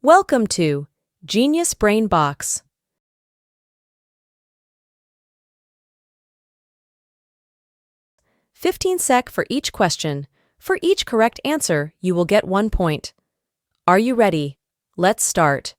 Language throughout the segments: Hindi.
Welcome to Genius Brain Box. $15 for each question. For each correct answer, you will get 1 point. Are you ready? Let's start.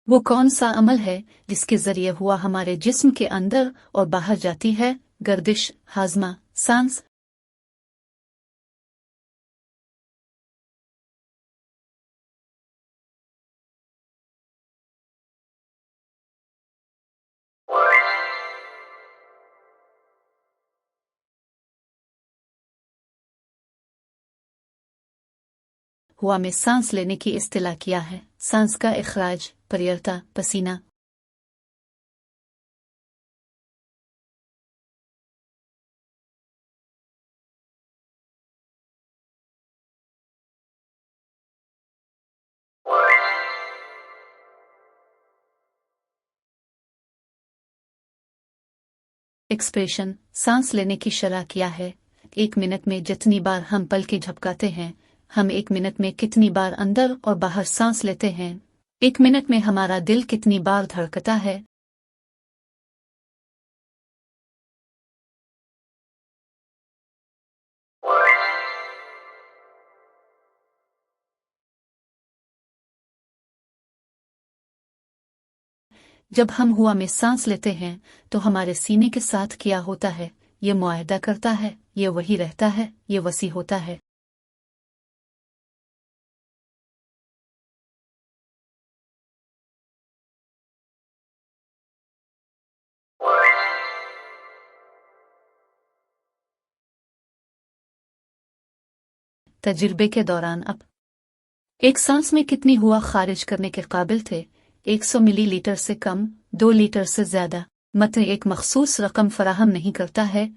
वो कौन सा अमल है जिसके जरिए हुआ हमारे जिस्म के अंदर और बाहर जाती है? गर्दिश, हाजमा, सांस। हुआ में सांस लेने की इस्तिलाह किया है। सांस का इखराज, परियरता, पसीना। एक्सप्रेशन, सांस लेने की शरह किया है। 1 मिनट में जितनी बार हम पलकें झपकाते हैं, हम 1 मिनट में कितनी बार अंदर और बाहर सांस लेते हैं? 1 मिनट में हमारा दिल कितनी बार धड़कता है? जब हम हुआ में सांस लेते हैं तो हमारे सीने के साथ क्या होता है? ये मुआहदा करता है, ये वही रहता है, ये वसी होता है। तजुर्बे के दौरान अब एक सांस में कितनी हुआ खारिज करने के काबिल थे? 100 मिलीलीटर से कम, 2 लीटर से ज्यादा। मतन एक मखसूस रकम फराहम नहीं करता है।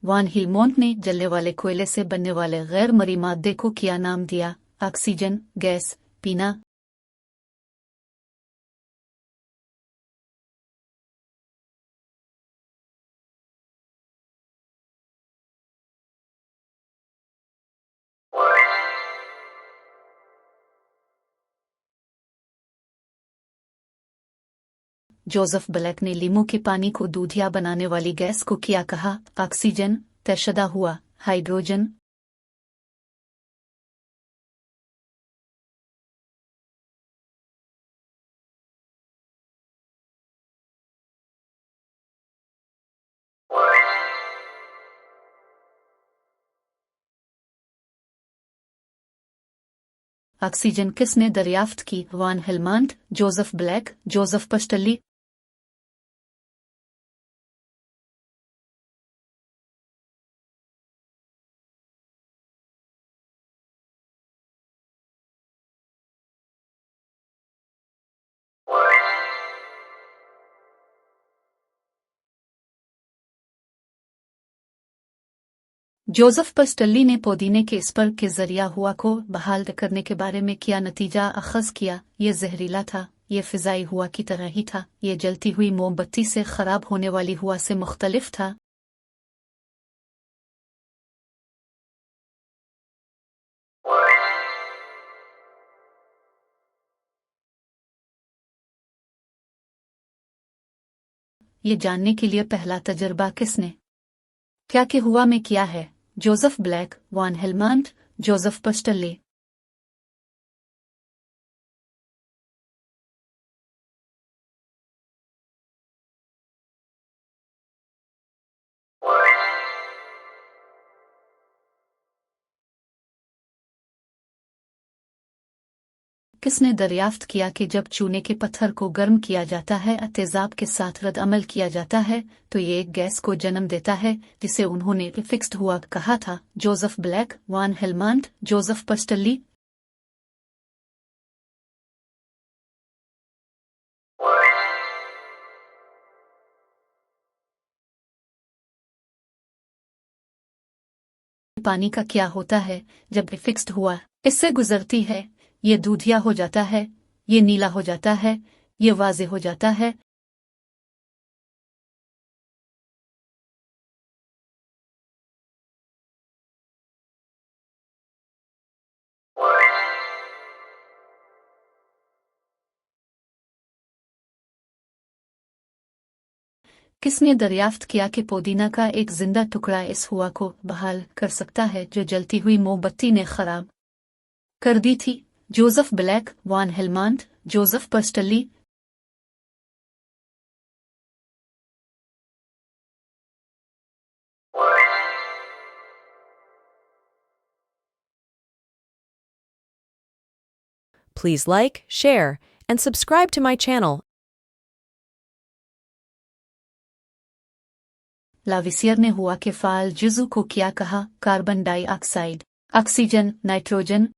वान हिलमोंट ने जलने वाले कोयले से बनने वाले गैर मरी मादे को क्या नाम दिया? ऑक्सीजन, गैस, पीना। जोसेफ ब्लैक ने लीमू के पानी को दूधिया बनाने वाली गैस को क्या कहा? ऑक्सीजन, तशदा हुआ, हाइड्रोजन। ऑक्सीजन किसने दरियाफ्त की? वान Helmont, Joseph black, Joseph पस्टली। Joseph पस्टली ने पुदीने के स्पर के जरिया हुआ को बहाल करने के बारे में क्या नतीजा अखज़ किया? ये जहरीला था, ये फिजाई हुआ की तरह ही था, ये जलती हुई मोमबत्ती से खराब होने वाली हुआ से मुख्तलिफ था। ये जानने के लिए पहला तजर्बा किसने क्या के हुआ में किया है? Joseph Black, Van Helmont, Joseph पस्टली। किसने दरियाफ्त किया कि जब चूने के पत्थर को गर्म किया जाता है, तेजाब के साथ रद्द अमल किया जाता है, तो ये एक गैस को जन्म देता है जिसे उन्होंने फिक्स्ड हुआ कहा था? Joseph Black, Van Helmont, Joseph पस्टली। पानी का क्या होता है जब फिक्स्ड हुआ इससे गुजरती है? ये दूधिया हो जाता है, ये नीला हो जाता है, ये वाज़े हो जाता है। किसने दरियाफ्त किया कि पुदीना का एक जिंदा टुकड़ा इस हुआ को बहाल कर सकता है जो जलती हुई मोमबत्ती ने खराब कर दी थी? Joseph Black, Van Helmont, Joseph Priestley. Please like, share, and subscribe to my channel. Lavoisier ने हुआ के फाल जुजू को क्या कहा? Carbon dioxide, oxygen, nitrogen.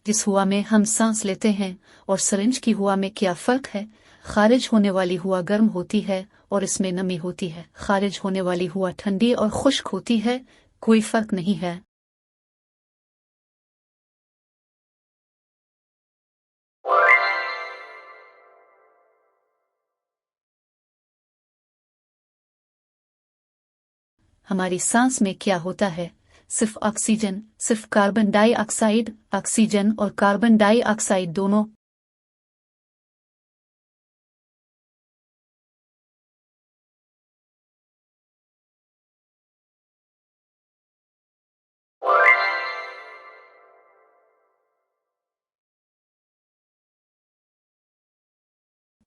जिस हुआ में हम सांस लेते हैं और सिरिंज की हुआ में क्या फर्क है? खारिज होने वाली हुआ गर्म होती है और इसमें नमी होती है। खारिज होने वाली हुआ ठंडी और खुश्क होती है। कोई फर्क नहीं है। हमारी सांस में क्या होता है? सिर्फ ऑक्सीजन, सिर्फ कार्बन डाइऑक्साइड। ऑक्सीजन और कार्बन डाइऑक्साइड दोनों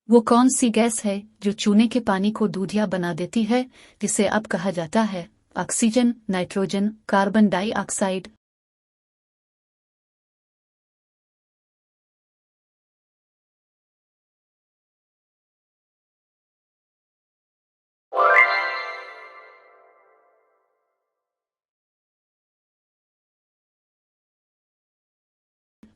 वो कौन सी गैस है जो चूने के पानी को दूधिया बना देती है, जिसे अब कहा जाता है oxygen, nitrogen, carbon dioxide?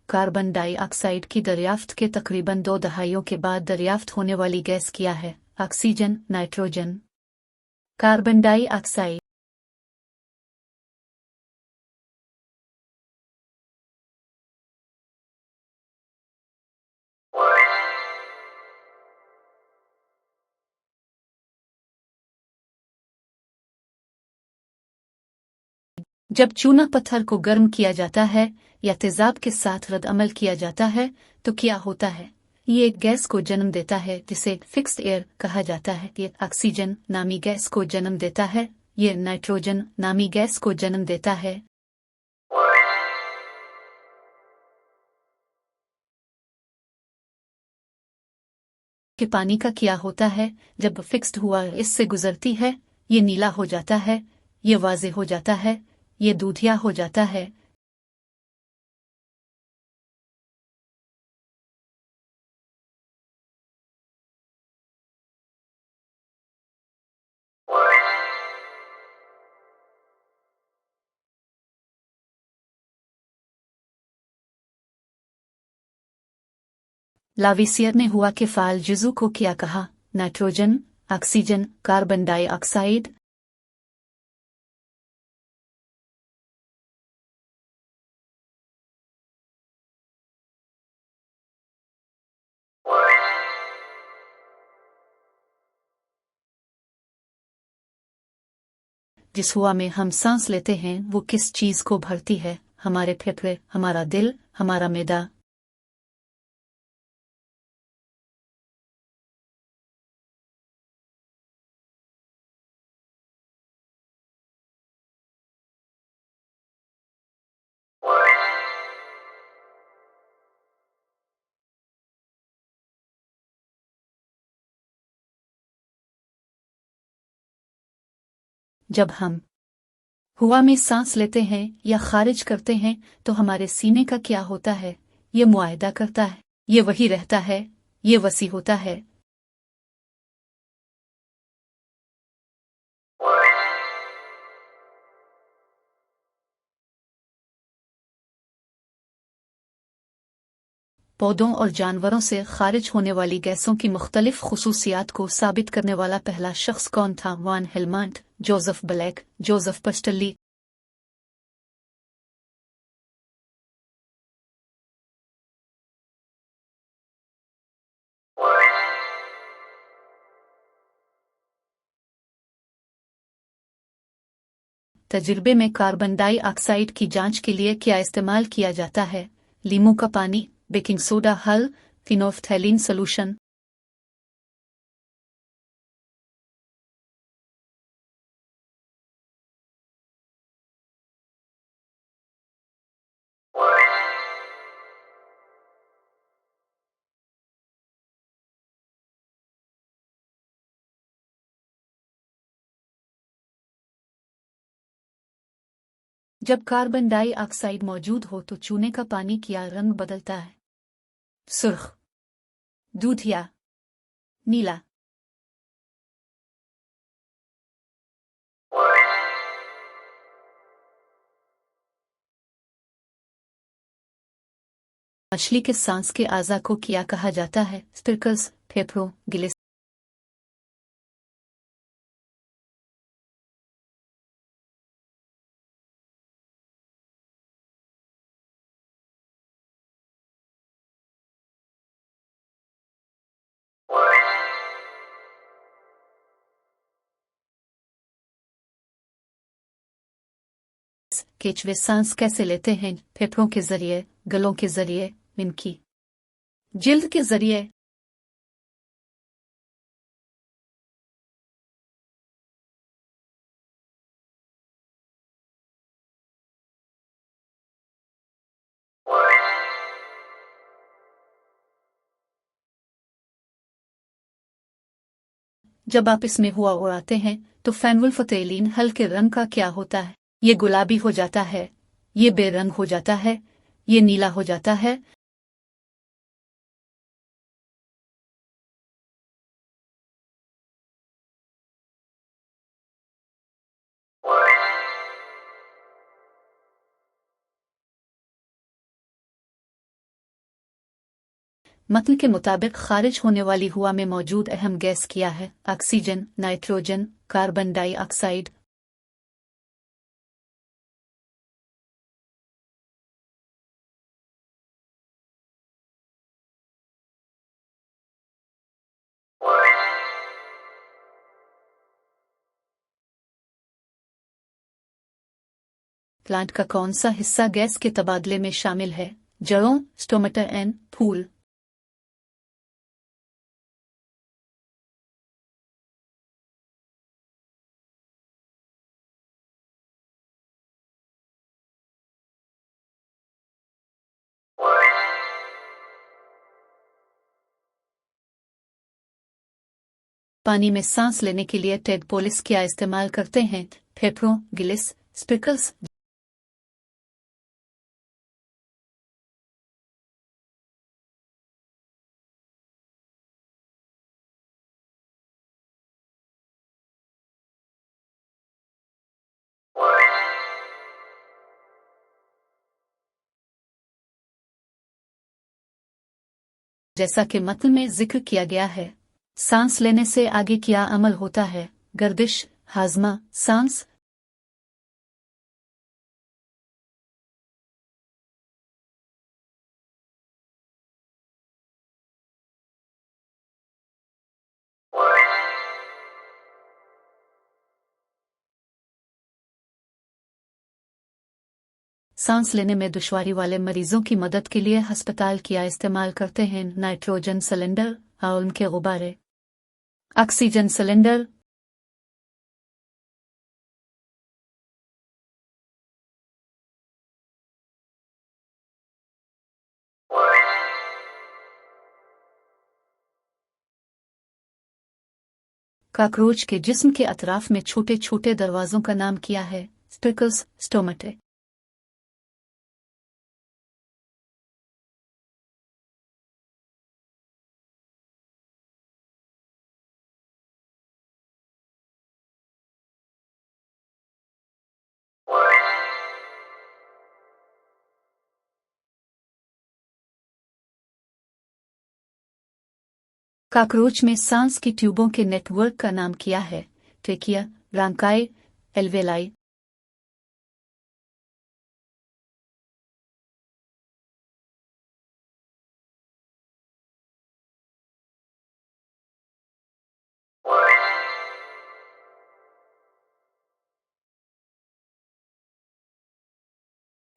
Carbon dioxide की दरियाफ्त के तकरीबन 2 दहाइयों के बाद दरियाफ्त होने वाली गैस क्या है? Oxygen, nitrogen, carbon dioxide. जब चूना पत्थर को गर्म किया जाता है या तेजाब के साथ रद्द-अमल किया जाता है तो क्या होता है? ये एक गैस को जन्म देता है जिसे फिक्स्ड एयर कहा जाता है। ये ऑक्सीजन नामी गैस को जन्म देता है। ये नाइट्रोजन नामी गैस को जन्म देता है। कि पानी का क्या होता है जब फिक्स्ड हुआ इससे गुजरती है? ये नीला हो जाता है, ये वाज़े हो जाता है, ये दूधिया हो जाता है। लाविसियर ने हुआ के फाल जुजू को क्या कहा? Nitrogen, oxygen, carbon dioxide. जिस हुआ में हम सांस लेते हैं वो किस चीज को भरती है? हमारे फेफड़े, हमारा दिल, हमारा मैदा। जब हम हुआ में सांस लेते हैं या खारिज करते हैं तो हमारे सीने का क्या होता है? ये मुआयदा करता है, ये वही रहता है, ये वसी होता है। पौधों और जानवरों से खारिज होने वाली गैसों की मुख्तलिफ खुसूसियात को साबित करने वाला पहला शख्स कौन था? वान हेलमांट, जोसेफ ब्लैक, जोसेफ पस्टली। तजुर्बे में कार्बन डाइऑक्साइड की जांच के लिए क्या इस्तेमाल किया जाता है? लीमू का पानी, बेकिंग सोडा हल, फिनोफ्थैलीन सोल्यूशन। जब कार्बन डाइऑक्साइड मौजूद हो तो चूने का पानी क्या रंग बदलता है? सुर्ख, दूधिया, नीला। मछली के सांस के आज़ा को क्या कहा जाता है? स्पिरकल्स, फेफड़ों, गिलिस। केचवे सांस कैसे लेते हैं? फेफड़ों के जरिए, गलों के जरिए, इनकी जिल्द के जरिए। जब आप इसमें हुआ उड़ाते हैं तो फेनवुल्फतेलीन हल्के रंग का क्या होता है? ये गुलाबी हो जाता है, ये बेरंग हो जाता है, ये नीला हो जाता है। मतन के मुताबिक खारिज होने वाली हवा में मौजूद अहम गैस क्या है? Oxygen, nitrogen, carbon dioxide. Plant का कौन सा हिस्सा गैस के तबादले में शामिल है? जड़ों, स्टोमेटा एंड फूल। पानी में सांस लेने के लिए टेडपोलिस क्या इस्तेमाल करते हैं? फेफड़ों, गिलिस, स्पिकल्स। जैसा कि मतन में जिक्र किया गया है, सांस लेने से आगे क्या अमल होता है? गर्दिश, हाजमा, सांस। सांस लेने में दुश्वारी वाले मरीजों की मदद के लिए अस्पताल क्या इस्तेमाल करते हैं? नाइट्रोजन सिलेंडर, आलम के गुब्बारे, ऑक्सीजन सिलेंडर। कॉकरोच के जिस्म के अतराफ में छोटे छोटे दरवाजों का नाम क्या है? स्पिकल्स, स्टोमेटे। कॉकरोच में सांस की ट्यूबों के नेटवर्क का नाम क्या है? Trachea, bronchi, alveoli.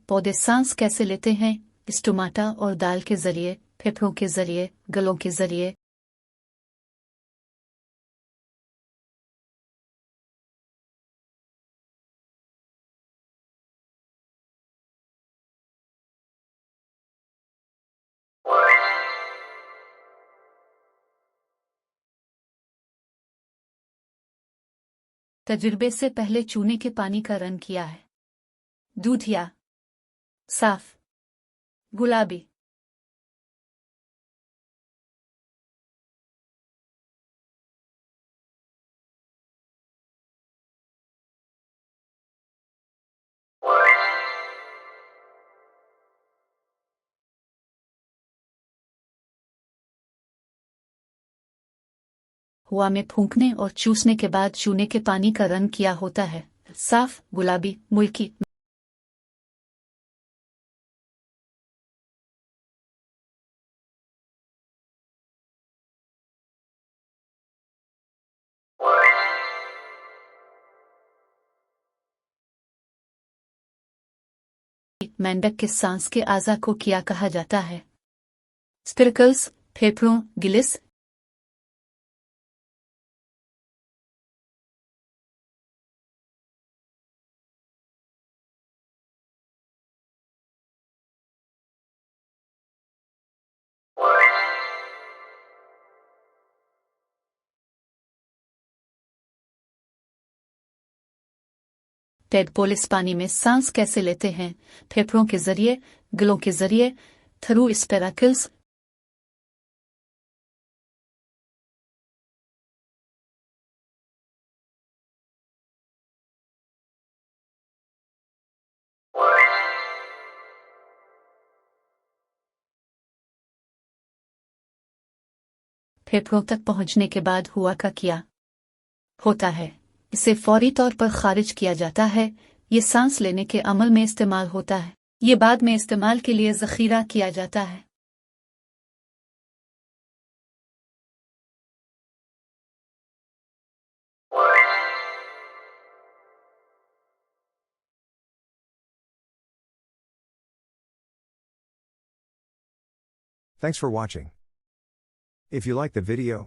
पौधे सांस कैसे लेते हैं? स्टोमाटा और दाल के जरिए, फेफड़ों के जरिए, गलों के जरिए। तजुर्बे से पहले चूने के पानी का रंग क्या है? दूधिया, साफ, गुलाबी। हवा में फूंकने और चूसने के बाद चूने के पानी का रंग क्या होता है? साफ, गुलाबी, मुल्की। मेंढक के सांस के आज़ा को क्या कहा जाता है? स्पिरकल्स, फेफड़ों, गिलिस। टेडपोल इस पानी में सांस कैसे लेते हैं? फेफड़ों के जरिए, गलों के जरिए, थ्रू स्पेराकिल्स। फेफड़ों तक पहुंचने के बाद हुआ का क्या होता है? इसे फौरी तौर पर खारिज किया जाता है। ये सांस लेने के अमल में इस्तेमाल होता है। ये बाद में इस्तेमाल के लिए जखीरा किया जाता है। Thanks for watching. If you like the video,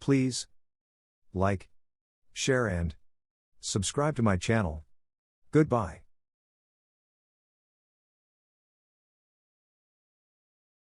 please like, share and subscribe to my channel. Goodbye.